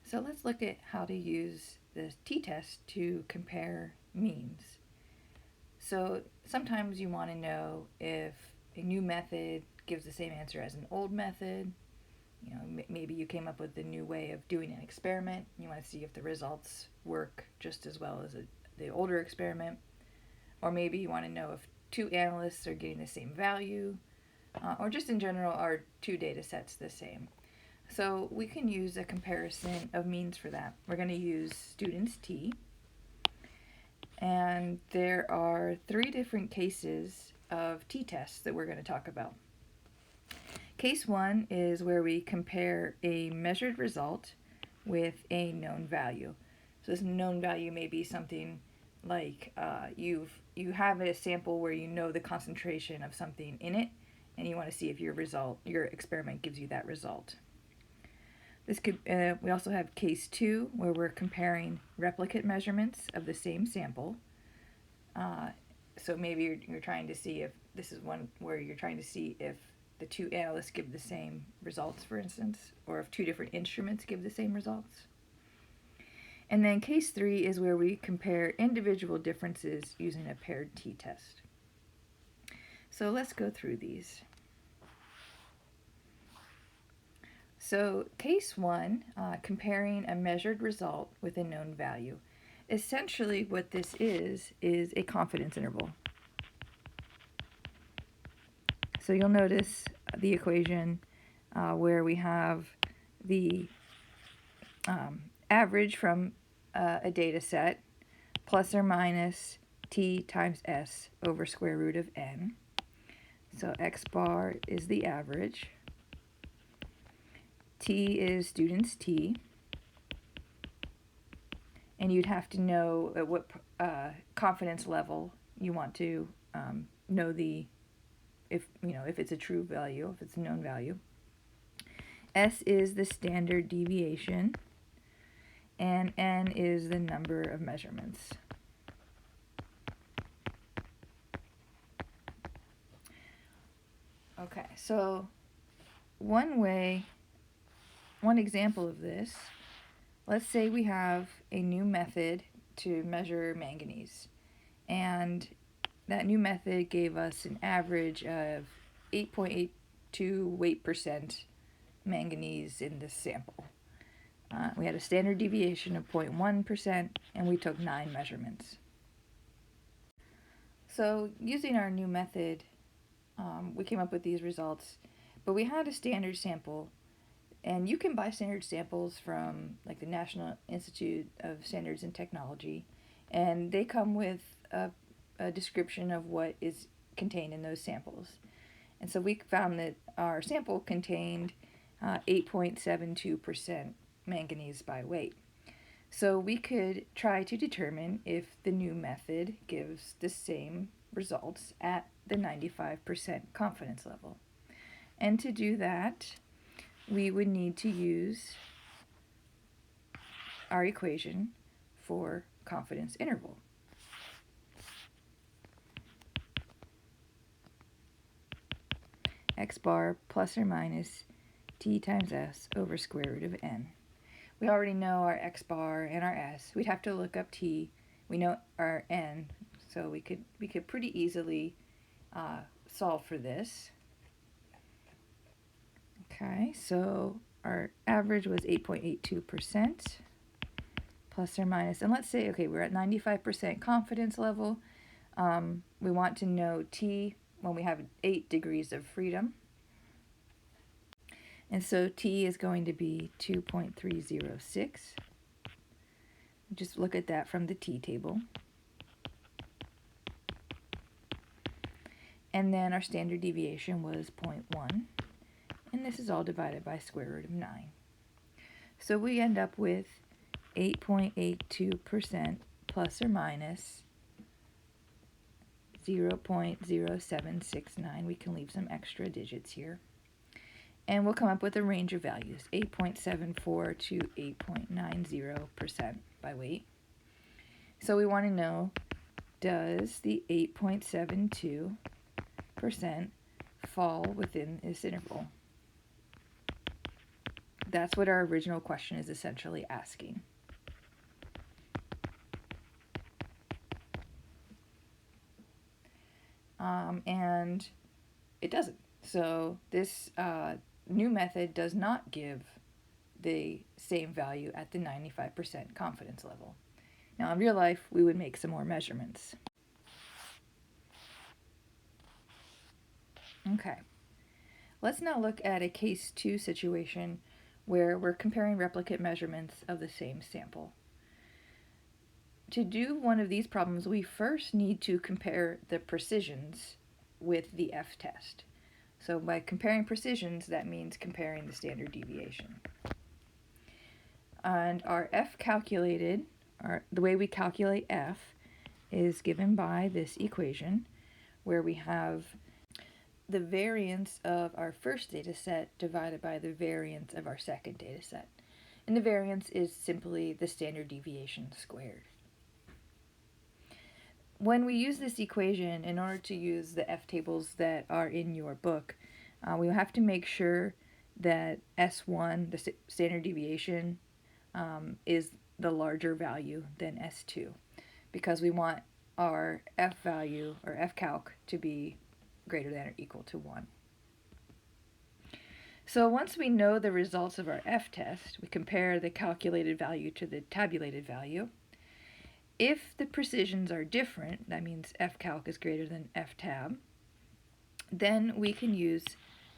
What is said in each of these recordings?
So let's look at how to use the t-test to compare means. So sometimes you want to know if a new method gives the same answer as an old method. Maybe you came up with a new way of doing an experiment. You want to see if the results work just as well as the older experiment. Or maybe you want to know if two analysts are getting the same value, or just in general, are two data sets the same? So we can use a comparison of means for that. We're going to use students T, and there are 3 different cases of t-tests that we're going to talk about. Case 1 is where we compare a measured result with a known value. So this known value may be something like you have a sample where you know the concentration of something in it, and you want to see if your experiment gives you that result. This could we also have case 2 where we're comparing replicate measurements of the same sample. So maybe you're trying to see if this is one where you're trying to see if the 2 analysts give the same results, for instance, or if 2 different instruments give the same results. And then case 3 is where we compare individual differences using a paired t-test. So let's go through these. So case 1, comparing a measured result with a known value. Essentially what this is a confidence interval. So you'll notice the equation where we have the average from a data set plus or minus t times s over square root of n. So x bar is the average. T is students T. And you'd have to know at what confidence level you want to know if it's a true value, if it's a known value. S is the standard deviation, and n is the number of measurements. Okay, so one example of this, let's say we have a new method to measure manganese, and that new method gave us an average of 8.82 weight percent manganese in this sample. We had a standard deviation of 0.1%, and we took 9 measurements. So using our new method, we came up with these results, but we had a standard sample, and you can buy standard samples from like the National Institute of Standards and Technology, and they come with a description of what is contained in those samples. And so we found that our sample contained 8.72% manganese by weight. So we could try to determine if the new method gives the same results at the 95% confidence level. And to do that, we would need to use our equation for confidence interval. X bar plus or minus t times s over square root of n. We already know our x bar and our s. We'd have to look up t. We know our n, so we could pretty easily solve for this. Okay, so our average was 8.82% plus or minus, and let's say, okay, we're at 95% confidence level. We want to know t when we have 8 degrees of freedom. And so t is going to be 2.306. Just look at that from the t table. And then our standard deviation was 0.1. And this is all divided by square root of 9. So we end up with 8.82% plus or minus 0.0769. We can leave some extra digits here. And we'll come up with a range of values, 8.74 to 8.90% by weight. So we want to know, does the 8.72% fall within this interval? That's what our original question is essentially asking. And it doesn't. So this new method does not give the same value at the 95% confidence level. Now, in real life, we would make some more measurements. Okay, let's now look at a case 2 situation where we're comparing replicate measurements of the same sample. To do one of these problems, we first need to compare the precisions with the f-test. So by comparing precisions, that means comparing the standard deviation. And our f calculated, the way we calculate f, is given by this equation where we have the variance of our first data set divided by the variance of our second data set. And the variance is simply the standard deviation squared. When we use this equation, in order to use the f-tables that are in your book, we have to make sure that S1, the standard deviation, is the larger value than S2, because we want our f value, or f calc, to be greater than or equal to 1. So once we know the results of our f-test, we compare the calculated value to the tabulated value. If the precisions are different, that means f calc is greater than f tab, then we can use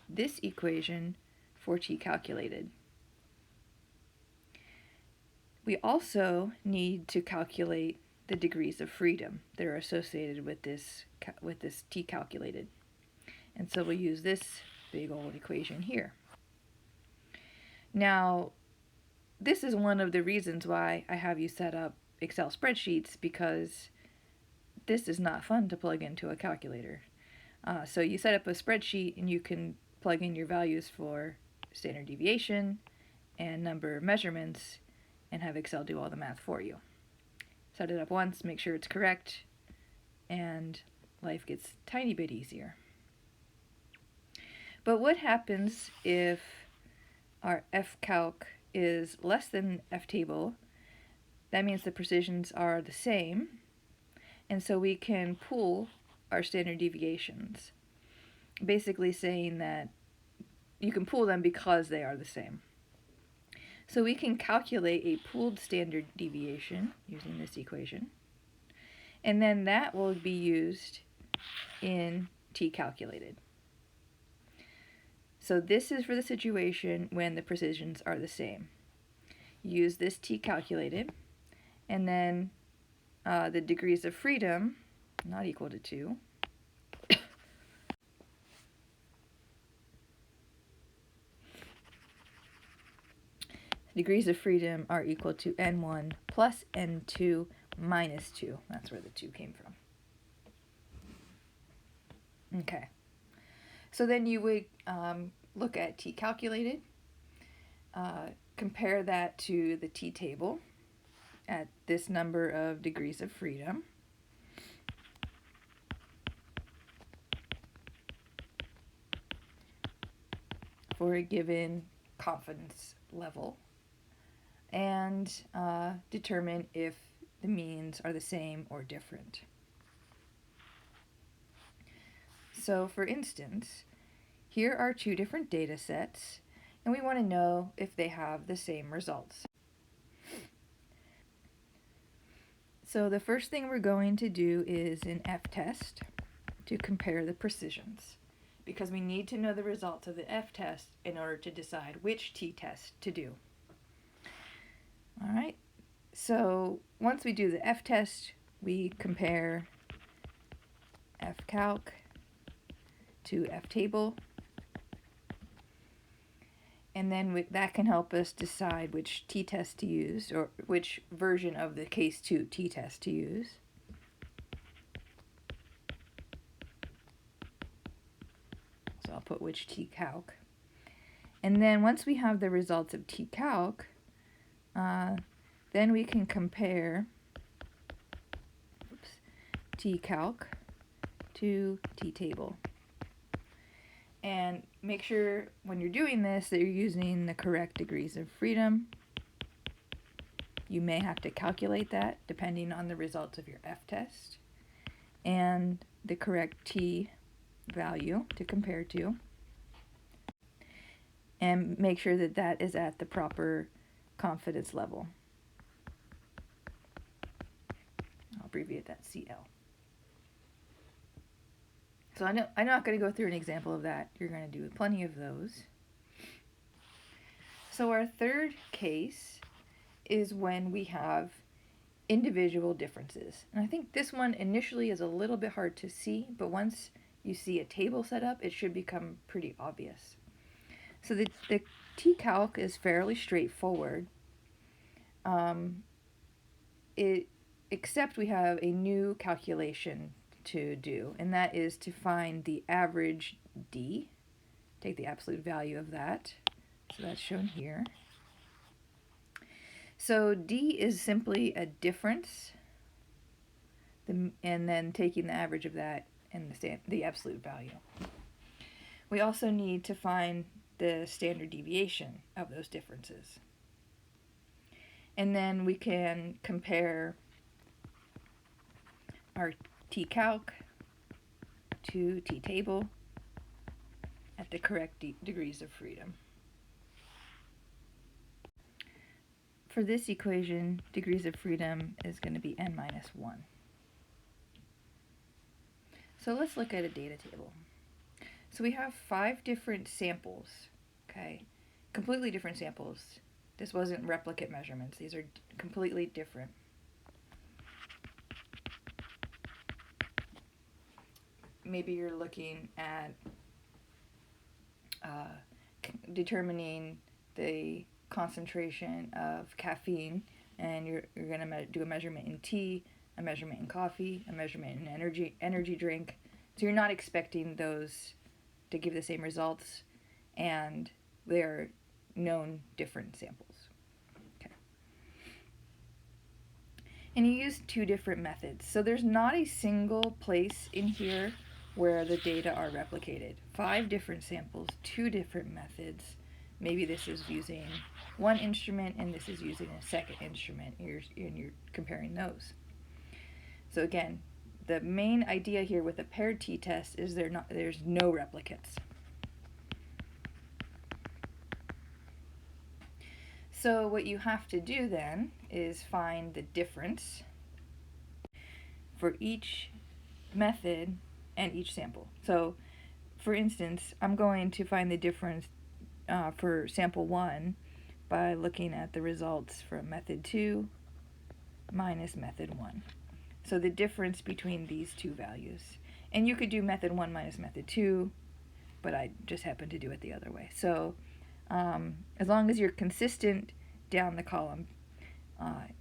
this equation for t calculated. We also need to calculate the degrees of freedom that are associated with this t calculated. And so we'll use this big old equation here. Now, this is one of the reasons why I have you set up Excel spreadsheets, because this is not fun to plug into a calculator. So you set up a spreadsheet and you can plug in your values for standard deviation and number of measurements and have Excel do all the math for you. Set it up once, make sure it's correct, and life gets a tiny bit easier. But what happens if our f-calc is less than f-table? That means the precisions are the same, and so we can pool our standard deviations, basically saying that you can pool them because they are the same. So we can calculate a pooled standard deviation using this equation, and then that will be used in t calculated. So this is for the situation when the precisions are the same. Use this t calculated, and then the degrees of freedom, not equal to 2. Degrees of freedom are equal to n1 plus n2 minus 2. That's where the 2 came from. Okay. So then you would look at t calculated, compare that to the t table at this number of degrees of freedom. For a given confidence level, and determine if the means are the same or different. So for instance, here are two different data sets, and we want to know if they have the same results. So the first thing we're going to do is an f-test to compare the precisions, because we need to know the results of the f-test in order to decide which t-test to do. All right, so once we do the f-test, we compare f-calc to f-table, and then that can help us decide which t-test to use, or which version of the case 2 t-test to use. So I'll put which t-calc. And then once we have the results of t-calc, then we can compare t-calc to t-table. And make sure when you're doing this that you're using the correct degrees of freedom. You may have to calculate that depending on the results of your F-test, and the correct T value to compare to, and make sure that that is at the proper confidence level. I'll abbreviate that CL. So I'm not going to go through an example of that. You're going to do plenty of those. So our third case is when we have individual differences. And I think this one initially is a little bit hard to see, but once you see a table set up, it should become pretty obvious. So the T-calc is fairly straightforward, except we have a new calculation to do, and that is to find the average D, take the absolute value of that, so that's shown here. So D is simply a difference, and then taking the average of that and the absolute value. We also need to find the standard deviation of those differences. And then we can compare our T-calc to T-table at the correct degrees of freedom. For this equation, degrees of freedom is going to be n minus 1. So let's look at a data table. So we have 5 different samples, okay? Completely different samples. This wasn't replicate measurements. These are completely different. Maybe you're looking at determining the concentration of caffeine, and you're going to do a measurement in tea, a measurement in coffee, a measurement in energy drink. So you're not expecting those to give the same results, and they're known different samples. Okay. And you use 2 different methods. So there's not a single place in here where the data are replicated. 5 different samples, 2 different methods. Maybe this is using one instrument and this is using a second instrument, and you're comparing those. So again, the main idea here with a paired t-test is there's no replicates. So what you have to do then is find the difference for each method and each sample. So for instance, I'm going to find the difference for sample 1 by looking at the results from method 2 minus method 1. So the difference between these 2 values. And you could do method 1 minus method 2, but I just happen to do it the other way. So as long as you're consistent down the column,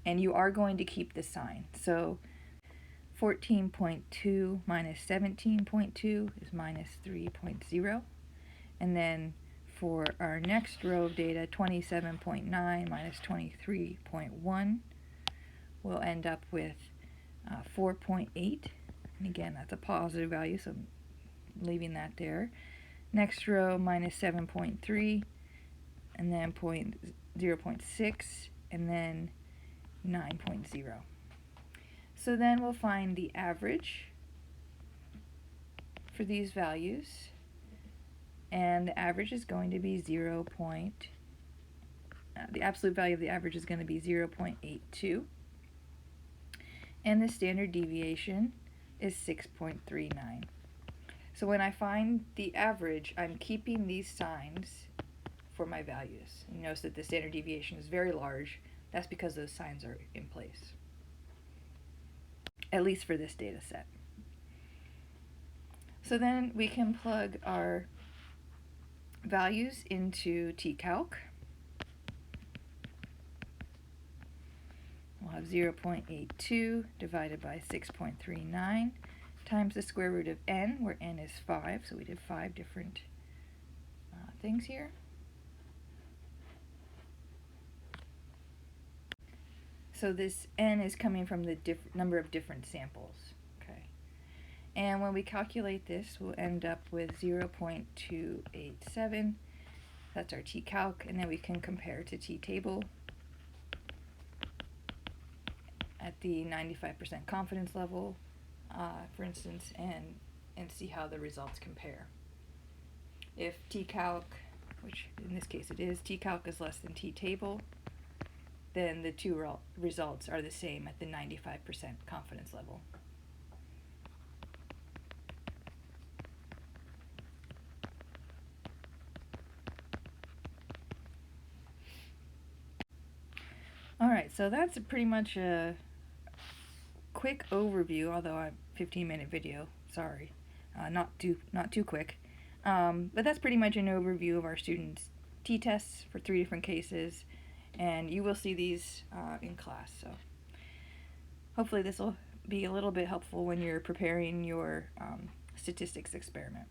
and you are going to keep the sign. So 14.2 minus 17.2 is minus 3.0. And then for our next row of data, 27.9 minus 23.1, we'll end up with 4.8. And again, that's a positive value, so I'm leaving that there. Next row, minus 7.3, and then 0.6, and then 9.0. So then we'll find the average for these values, and the average is going to be the absolute value of the average is going to be 0.82, and the standard deviation is 6.39. So when I find the average, I'm keeping these signs for my values. You notice that the standard deviation is very large. That's because those signs are in place, at least for this data set. So then we can plug our values into T-calc. We'll have 0.82 divided by 6.39 times the square root of n, where n is 5, so we did 5 different things here. So this n is coming from the number of different samples. Okay, And when we calculate this, we'll end up with 0.287. That's our t-calc, and then we can compare to t-table at the 95% confidence level, for instance, and see how the results compare. If t-calc, which in this case it is, t-calc is less than t-table, then the two results are the same at the 95% confidence level. Alright, so that's pretty much a quick overview, although a 15-minute video, sorry, not too quick. But that's pretty much an overview of our students' t-tests for 3 different cases, and you will see these in class. So hopefully this will be a little bit helpful when you're preparing your statistics experiment.